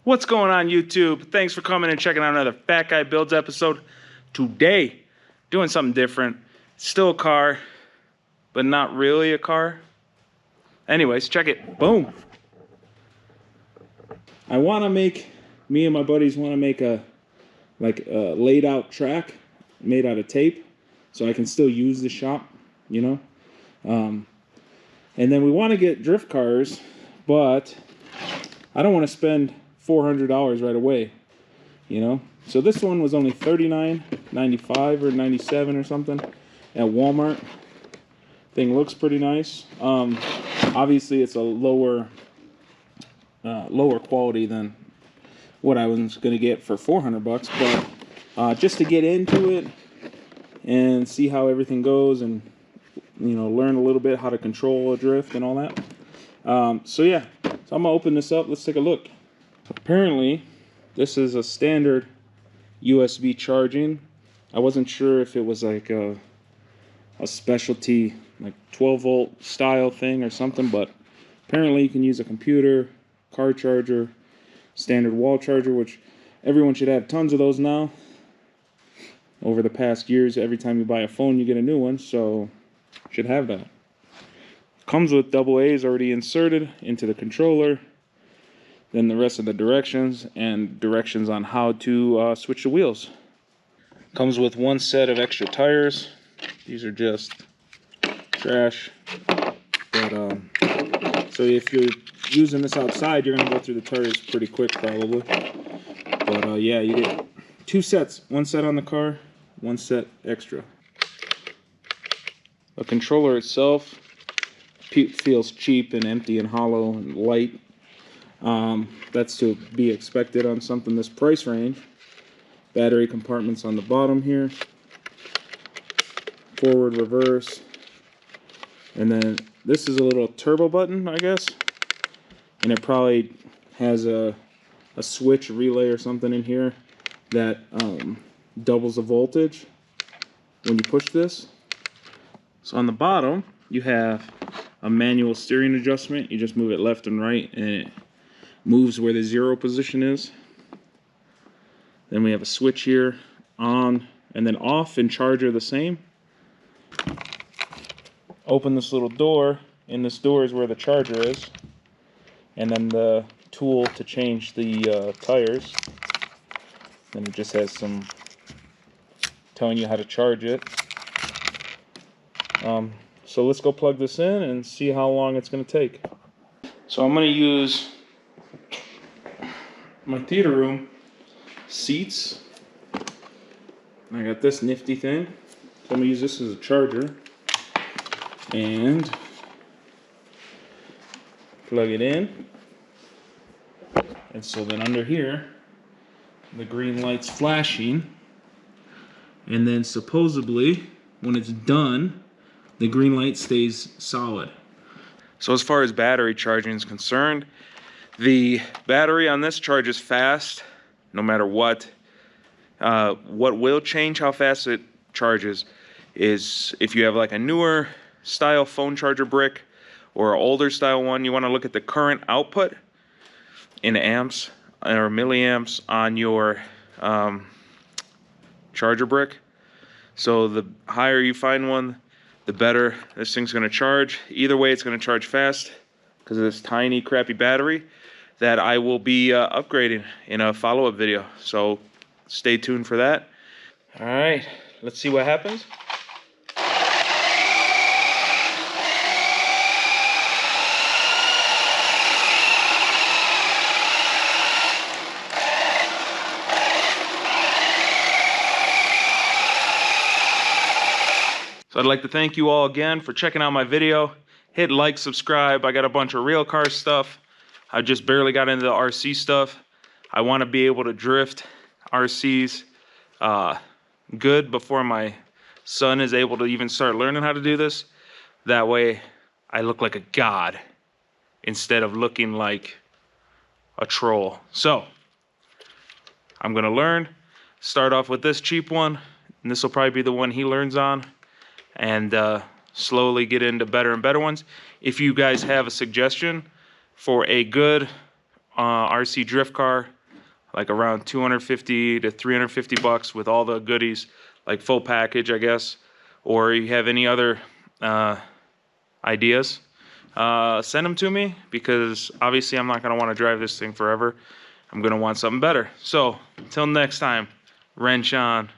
What's going on, YouTube? Thanks for coming and checking out another Fat Guy Builds episode. Today, doing something different. Still a car, but not really a car. Anyways, check it. Boom. I want to make, me and my buddies want to make a laid out track made out of tape so I can still use the shop, you know. And then we want to get drift cars, but I don't want to spend $400 right away, you know. So this one was only $39.95 or $97 or something at Walmart. Thing looks pretty nice. Obviously it's a lower quality than what I was gonna get for 400 bucks, but just to get into it and see how everything goes, and you know, learn a little bit how to control a drift and all that. So yeah, so I'm gonna open this up. Let's take a look. Apparently this is a standard USB charging. I wasn't sure if it was like a specialty like 12 volt style thing or something, but apparently you can use a computer, car charger, standard wall charger, which everyone should have tons of those now. Over the past years, every time you buy a phone you get a new one, so should have that. Comes with double A's already inserted into the controller, then the rest of the directions and directions on how to switch the wheels. Comes with one set of extra tires. These are just trash, but so if you're using this outside, you're gonna go through the tires pretty quick probably. But yeah, you get two sets, one set on the car, one set extra. The controller itself feels cheap and empty and hollow and light. That's to be expected on something this price range. Battery compartments on the bottom here, forward, reverse, and then this is a little turbo button, I guess, and it probably has a switch relay or something in here that doubles the voltage when you push this. So on the bottom you have a manual steering adjustment. You just move it left and right and it moves where the zero position is. Then we have a switch here, on and then off, and charge are the same. Open this little door, and this door is where the charger is, and then the tool to change the tires. Then it just has some telling you how to charge it. So let's go plug this in and see how long it's going to take. So I'm going to use my theater room seats. I got this nifty thing, so I'm going to use this as a charger and plug it in. And so then under here the green light's flashing, and then supposedly when it's done the green light stays solid. So as far as battery charging is concerned, the battery on this charges fast no matter what. What will change how fast it charges is if you have like a newer style phone charger brick or an older style one, you want to look at the current output in amps or milliamps on your charger brick. So the higher you find one, the better this thing's going to charge. Either way, it's going to charge fast because of this tiny crappy battery that I will be upgrading in a follow-up video. So stay tuned for that. All right, let's see what happens. So I'd like to thank you all again for checking out my video. Hit like, subscribe. I got a bunch of real car stuff. I just barely got into the RC stuff. I want to be able to drift RCs good before my son is able to even start learning how to do this. That way I look like a god instead of looking like a troll. So I'm gonna learn, start off with this cheap one, and this will probably be the one he learns on, and slowly get into better and better ones. If you guys have a suggestion for a good RC drift car like around 250 to 350 bucks with all the goodies, like full package, I guess. Or you have any other ideas, send them to me, because obviously I'm not going to want to drive this thing forever. I'm going to want something better. So until next time, wrench on.